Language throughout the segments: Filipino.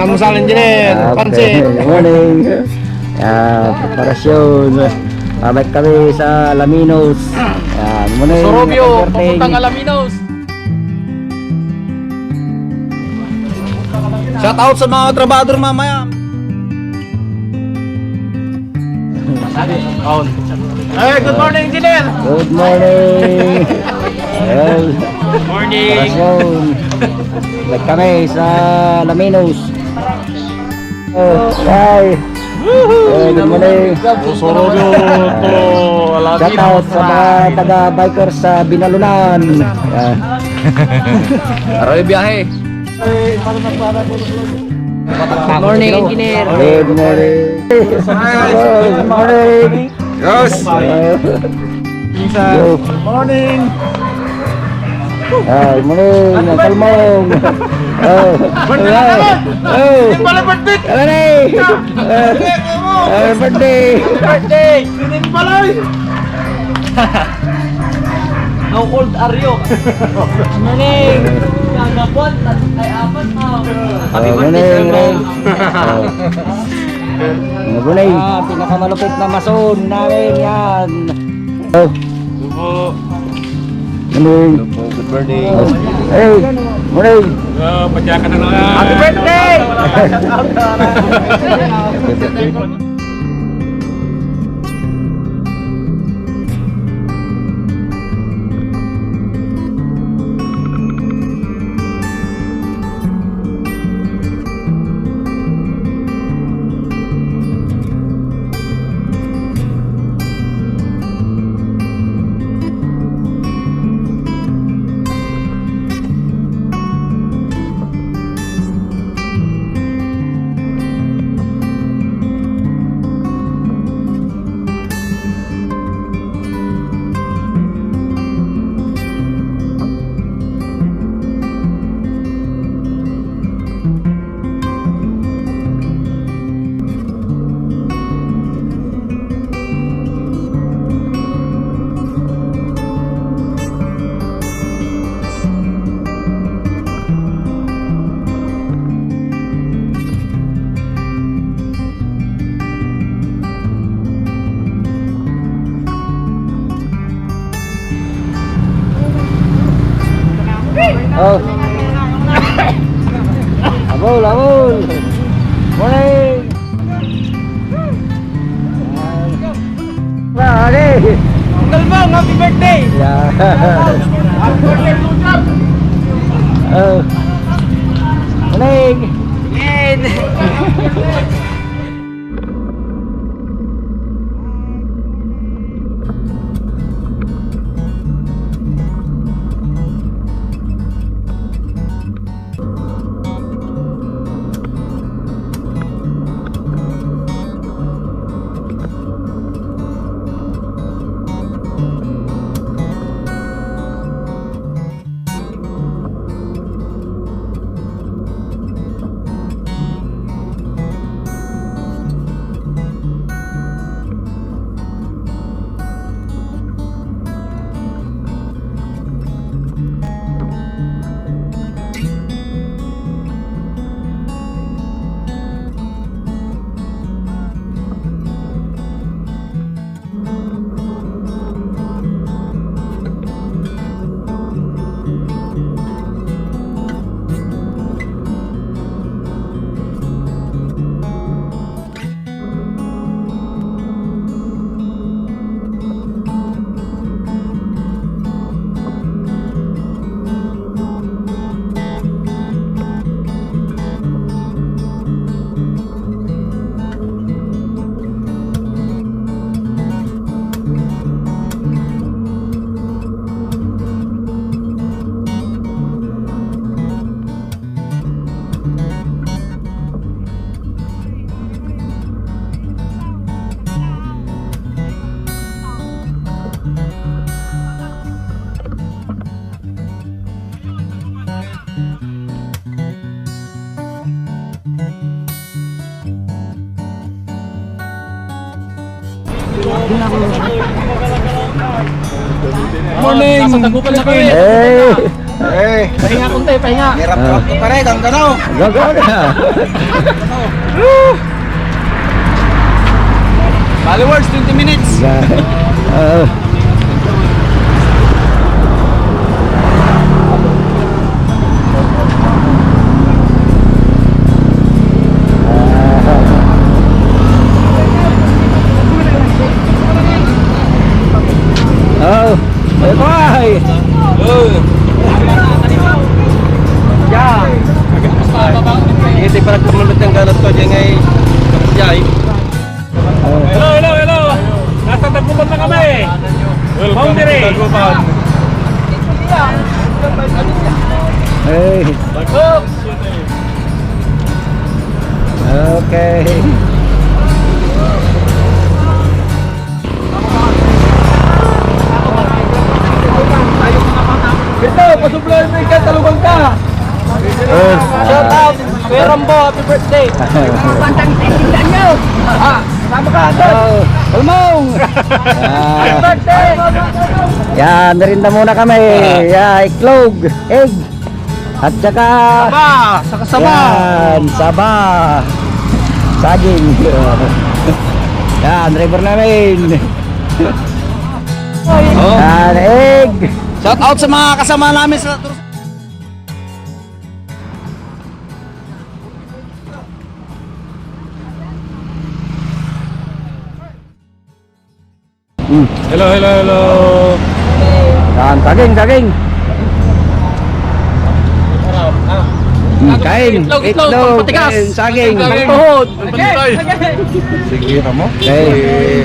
almusal engineer, pansit. Good morning. Preparasyon. Pabalik kami sa Alaminos. Morning. Sorobio, papuntang Alaminos. Shout out sa mga trabador mamaya. Hey, good morning, engineer. Good morning. Well, Morning. preparasyon. Balik kami sa Alaminos. Hi. Good morning. Sorobio to Shout out sa mga taga-bikers sa Binalunan. Aroy biyahe. Good morning, engineer. Good morning. Good morning. Yes. Good Morning. morning. Kalmong. Birthday. Birthday. Birthday. Sinin palay. How old are you? Morning. Nagapon, ay apat na. Happy birthday, sir. Morning. Pinakamalupit na mason namin yan. Morning. Good morning. Hey, morning. Padyakan na lang. Happy birthday! Oh. Abol, abol. Morning. Ready. Kalmong, happy birthday! Yeah. Morning. Morning. Nasa Tagupan na kami. Hey! Pahinga kunti, pahinga. Hirap ko pare, kang ganaw. Gago na. Followers, 20 minutes. Uh, oh, bye. Yeah. Hindi pa nagkamulat ng ganat ko dyan ngay. Jay. Hello, hello, hello. Nasa Tagpupan na kami. Welcome dire. Hey. Okay. Ito, pasublay mo ka, talubang ka. Shout out, Kuya Rambo, happy birthday. Sama ka, Andon. Ulmong! Happy birthday. Yan, narinda muna kami. Yeah, iklog, egg. At saka... Saka sama. Yan, saba. Saging. Yan, driver namin. Yan, egg. Shout out sa mga kasama namin sa tour. Hello, hello, hello. Yan, saging, saging. Kain, itlog, kain, saging. Tuhod. Sige na mo. Okay.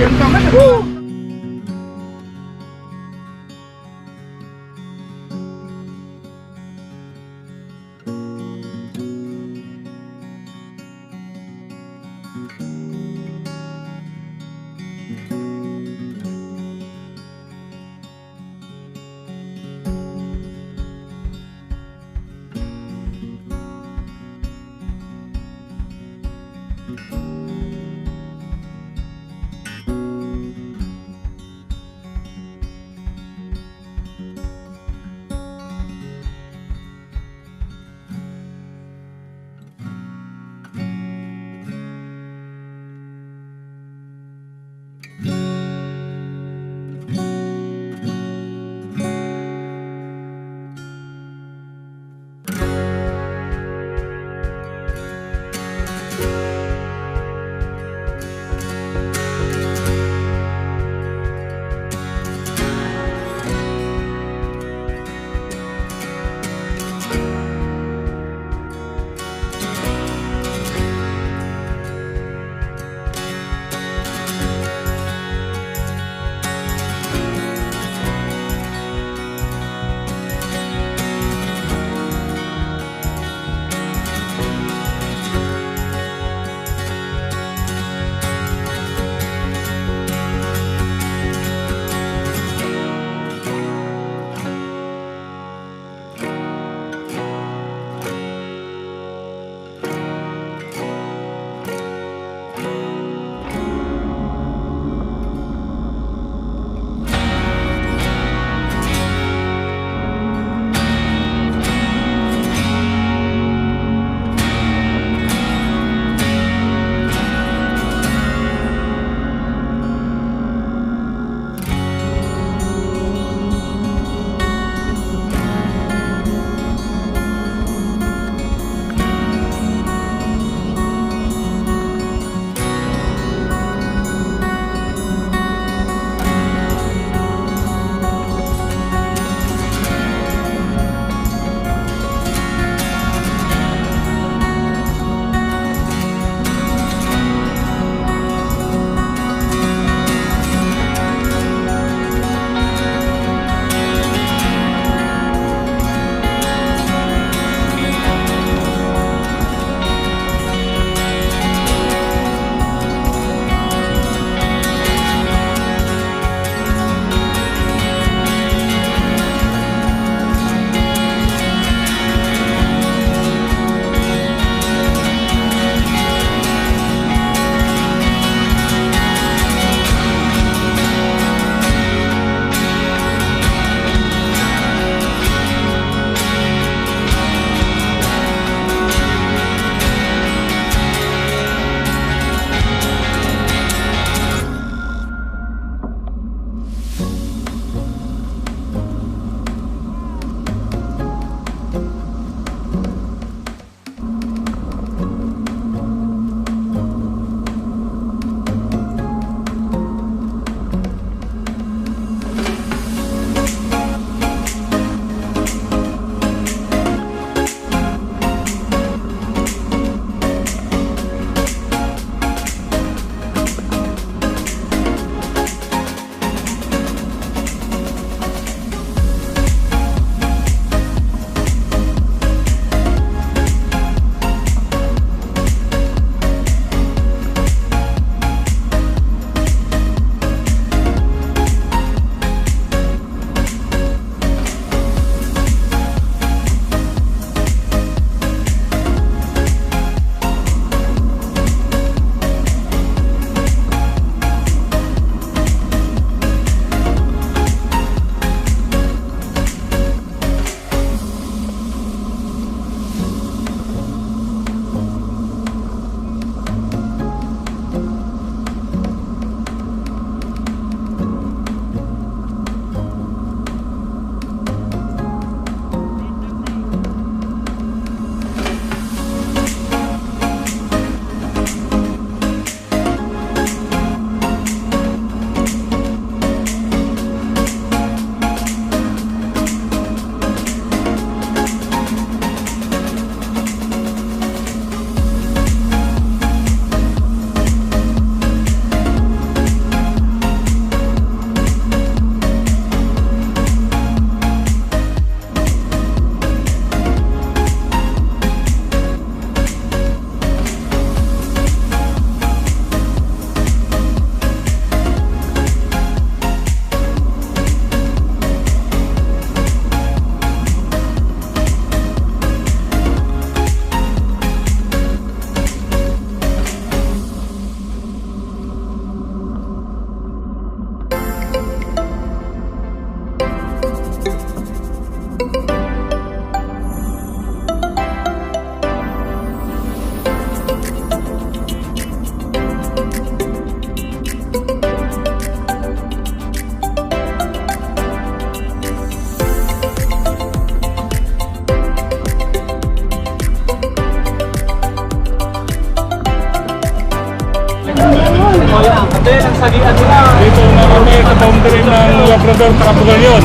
Hindi, ang sagian nila. Dito na kami sa boundary ng Labrador Carabugal yun.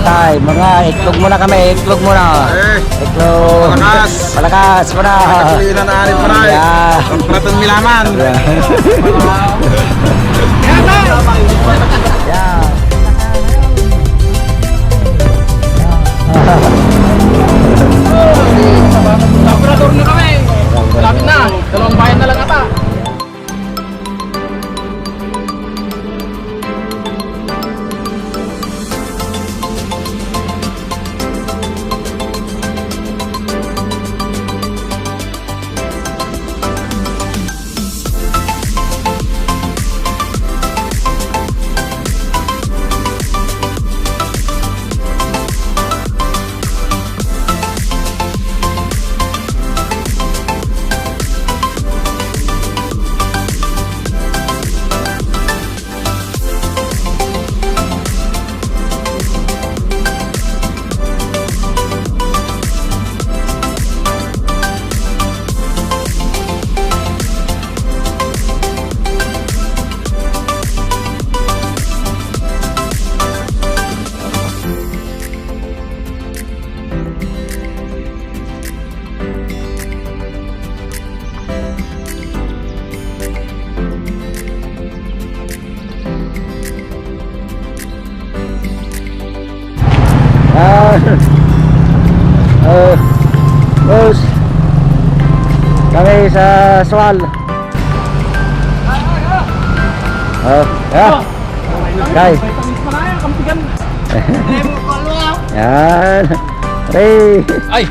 Tay, mga iklog muna kami, iklog muna. Iklog. Palakas. Palakas muna. Katulinan na alit pa na eh. Yeah. Pratong milaman. Yeah. Labrador na kami. Lapit na. Dalawang bayan na lang ata. Boss, kami sa Swal. Kay. Yan. Hey. Ay!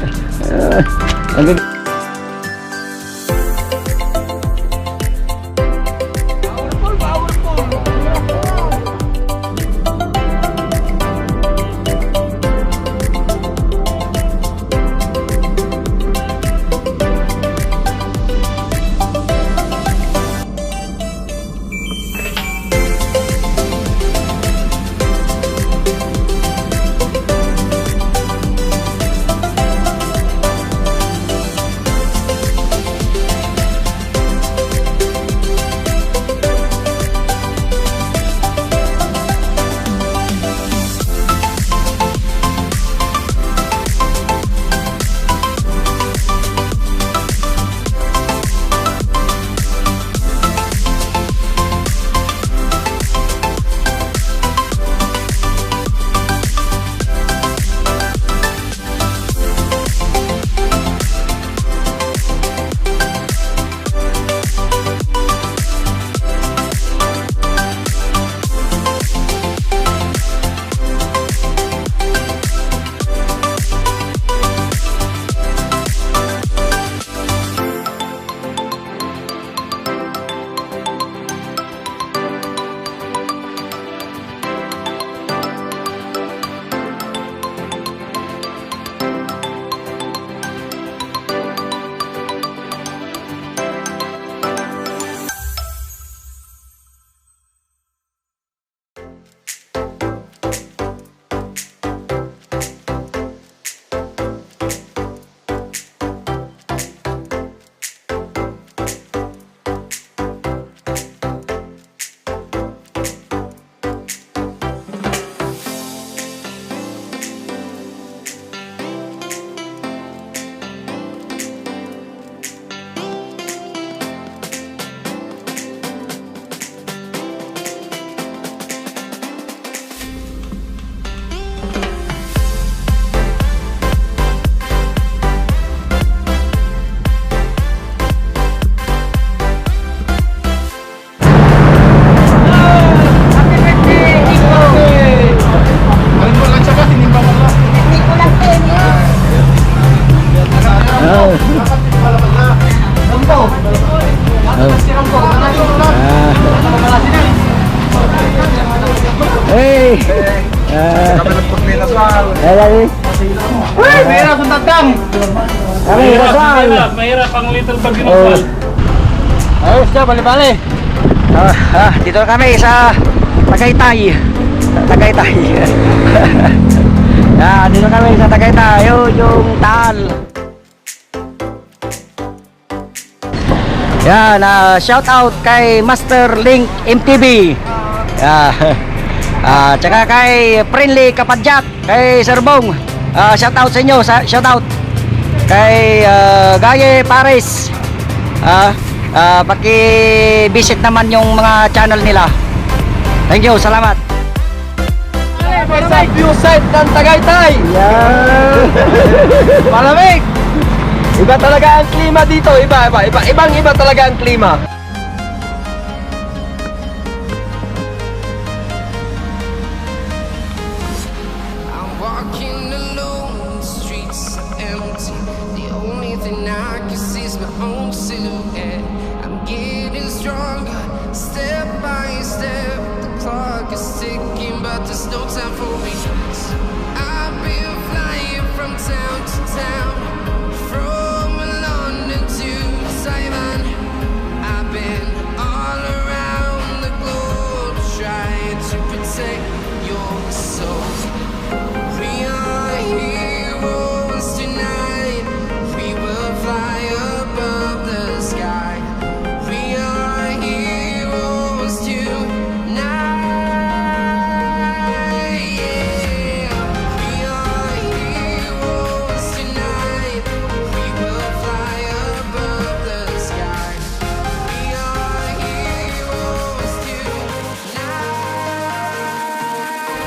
Hey! Kami nagpagpinas lang. Ay, Uy! Mayroon sa tagdang! kami sa Swal. Mahirap ang little bag yun. Oh. Ayos ka, bali-bali! Dito na kami sa Tagaytay. Tagaytay. Dito kami sa Tagaytay. Yung Taal. Yan, shout out kay Master Link MTV. Tsaka kay Friendly Kapadjak, kay Sir Bong. Shout out sa inyo, shout out. Kay Gaye Paris. Paki-visit naman yung mga channel nila. Thank you, salamat. Sa view site ng Tagaytay. Yan. Malamig. Iba talaga ang klima dito. Ibang-iba talaga ang klima. I'm walking alone, the streets are empty. The only thing I can see is my own silhouette. I'm getting stronger, step by step. The clock is ticking, but there's no time for me. I've been flying from town to town, from London to Taiwan. I've been all around the globe, trying to protect your soul. We are heroes tonight. We will fly above the sky. We are heroes tonight. Yeah. We are heroes tonight. We will fly above the sky. We are heroes tonight.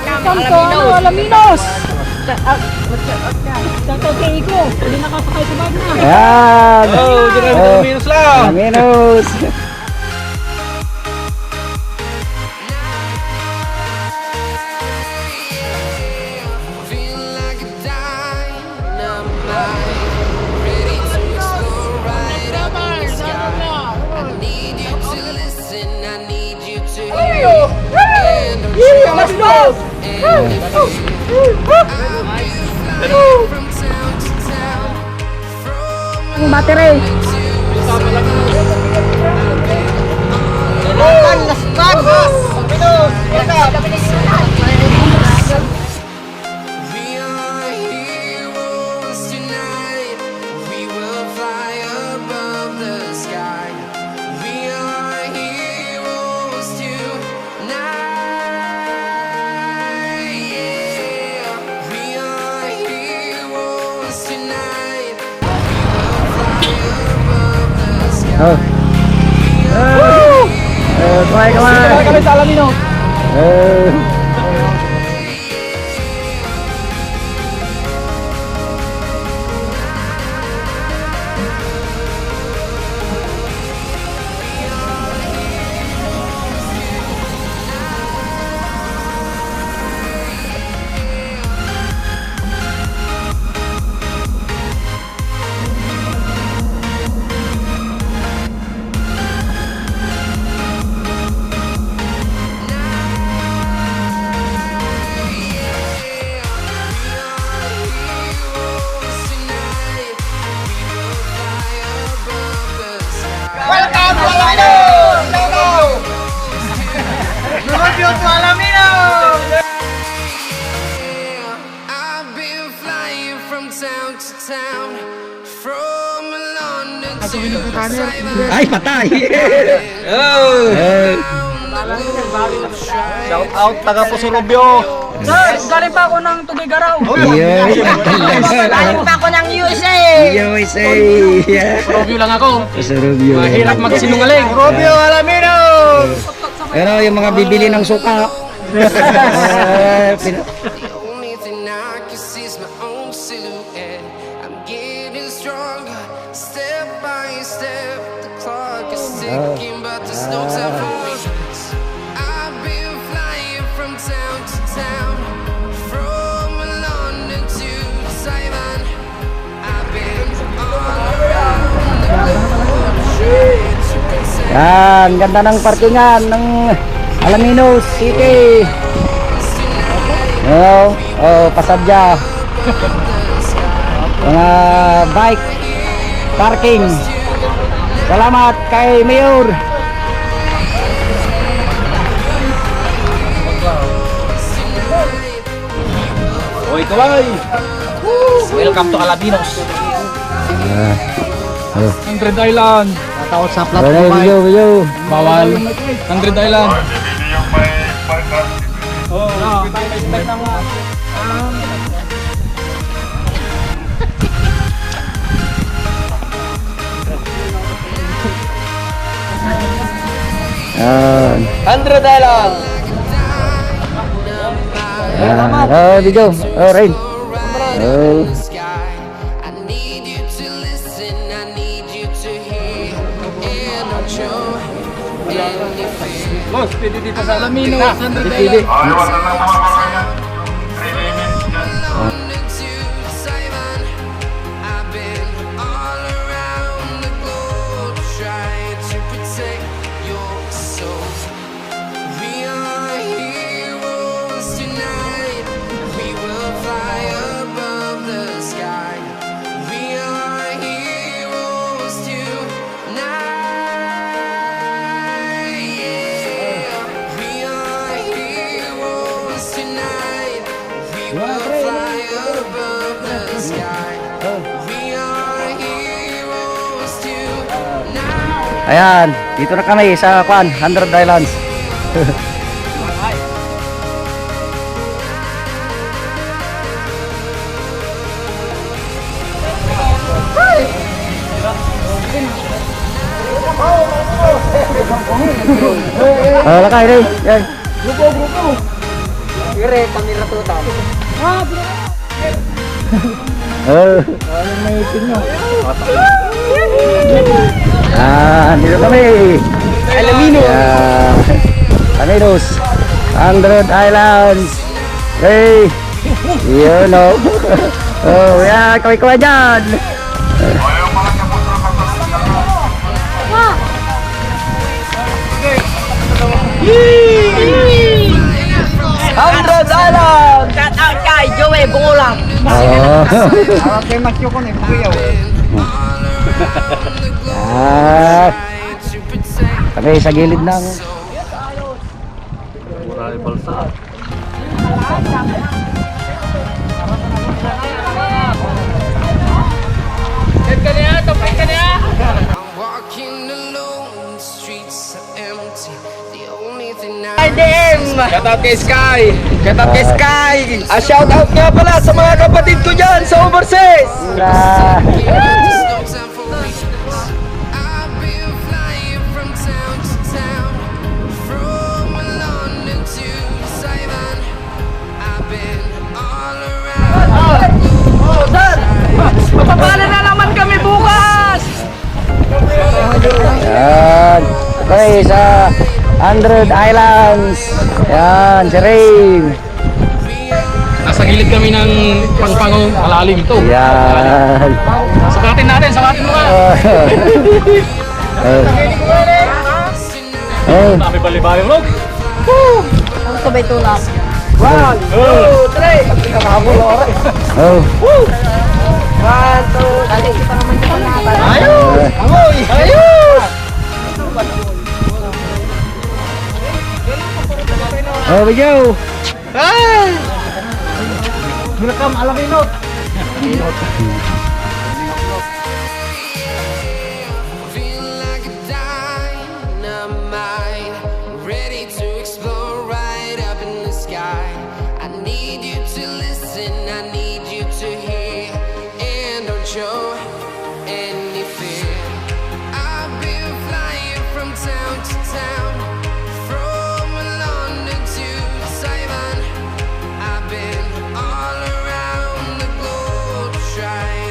Welcome to Alaminos! Shout out kay Iko, hindi nakasakay sa bag na. Yan. Minus lang. Minus. Feel like a dynamite, ready to explore right up in the sky. I need you to listen, I need you to hear. And I'm from town to town, from Battery. We are heroes tonight. We will fly above the sky. We are heroes tonight. Yeah. We are heroes tonight. We will fly above the sky. Try ka Kami sa Alaminos. Welcome to Alaminos! Review to Alaminos! I've been flying from town to town, from London to Taiwan. Ay, patay. Shout out taga Pusurubyo. Sir, galing pa ako ng Tugigaraw. Galing pa ako ng USA. USA. Review lang ako. Sarubyo. Mahirap magsinungaling. Review Alaminos! Pero yung mga bibili ng suka. The only thing I can see is my own silhouette. I'm getting stronger, step by step. The clock is ticking, but there's no time for me. I've been flying from town to town, from London to Taiwan. I've been all around the globe, trying to protect Yan, ganda ng parkingan ng Alaminos City. Pasadya. Mga bike parking. Salamat kay Mayor. Oy, kaway! Welcome to Alaminos. 100 Island. Tatawag sa Bye na, video. Bawal. 100 Island. Oh, Yan. 100 Island. Video. Oh, Rain. Oh. sky. I need you to listen, I need you to hear, and don't show any fear. Boss, pwede dito sa Alamino. 100 Pili. London to Taiwan, I've been all around the globe trying to protect your soul. We are heroes tonight. We will fly above the sky. We are heroes tonight. Yeah. We are heroes tonight. We will fly above the sky. We are heroes tonight. Ayan, dito na kami sa 100 Islands. Lakay rin. Yan. Kire, pamiratutan. Dito kami. Alamino. Alaminos. 100 Islands. Hey. You know. Oh, yeah, kaway-kaway dyan. Island. Shout out kay Joey Bungulang. Oh. Okay, magyo ko na buyaw. Kami sa gilid ng I'm walking alone, the streets are empty. The only thing I IDM. Shout out kay Sky. Shout out kay Sky. Shout out nga pala sa mga kapatid ko dyan sa overseas. There's no time for weakness. I've been flying from town to town, from London to Taiwan. I've been all around. Papapala na naman kami bukas. Yan. Okay, sa 100 Islands. Yan, si Rain. Nasa gilid kami ng pangpangong malalim ito. Yan. Sukatin natin, sukatin mo nga. Oh. Dami bali-bali vlog. Sabay tulak. 1, 2, 3. Oh. 1, 2, Dali, pa naman ka na. ayos. Oh, we go. Ay! Welcome, Alamino. Feel like a dynamite, ready to explode right up in the sky. I need you to listen, I need you to hear, and don't show any fear. I've been flying from town to town, from London to Taiwan. I've been all around the globe trying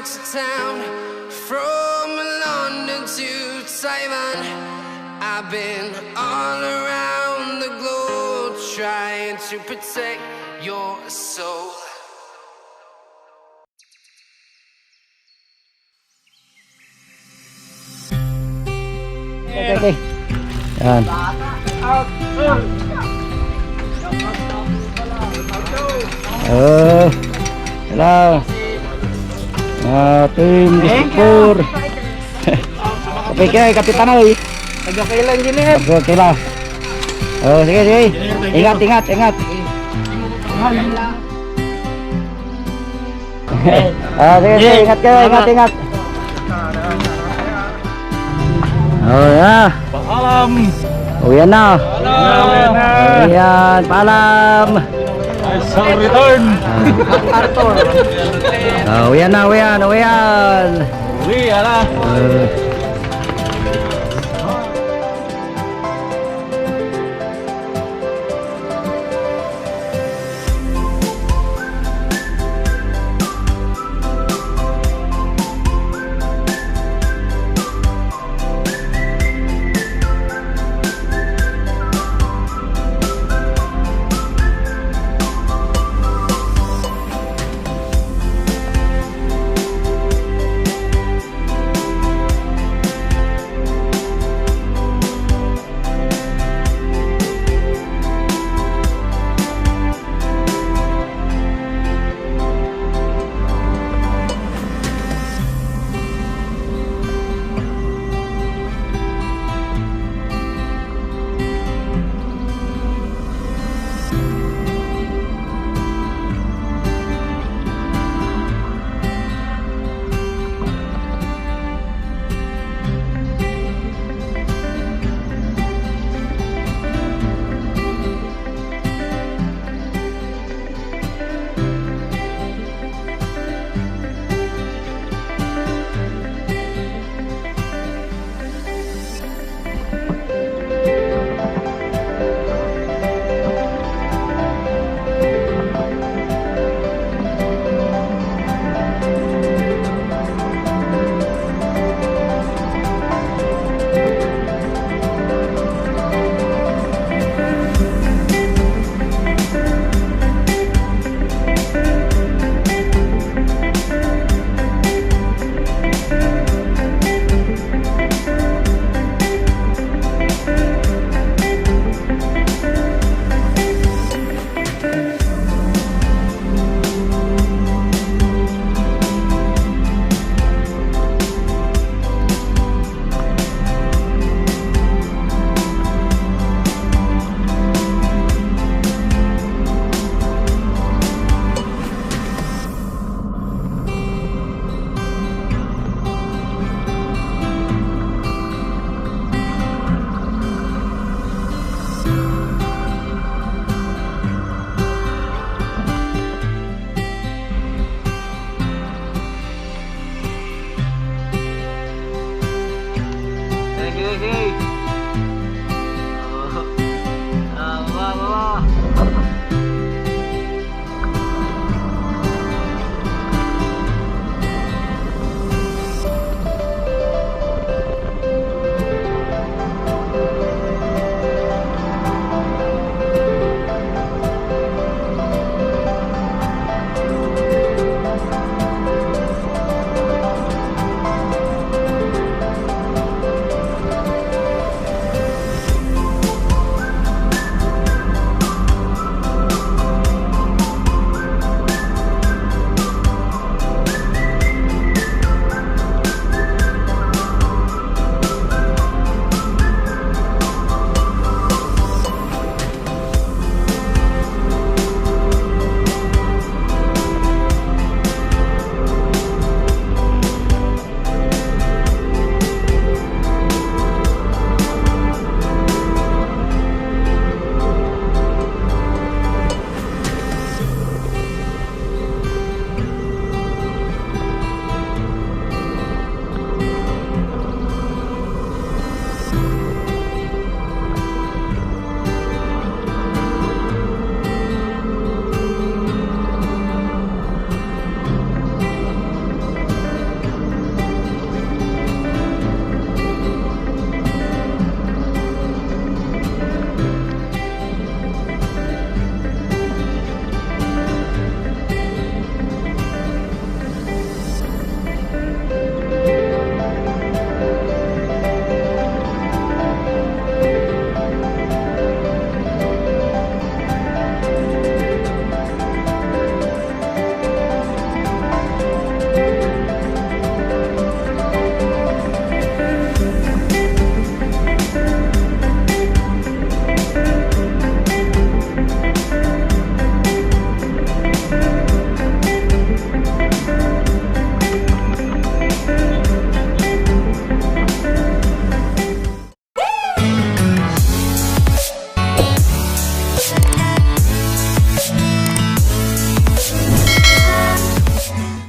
town to town, from London to Taiwan. I've been all around the globe trying to protect your soul. Okay. Yan. Hello. Team Dispur. Okay kaya Kapitan Oy. Nagkakailan din eh. Okay lang. Oh, sige, sige. Ingat. Sige, ingat kayo, ingat. Oh, ya. Paalam. Uwian na. Uwian na. Uwian, paalam. I shall return. Uwian na. Uwi, ala.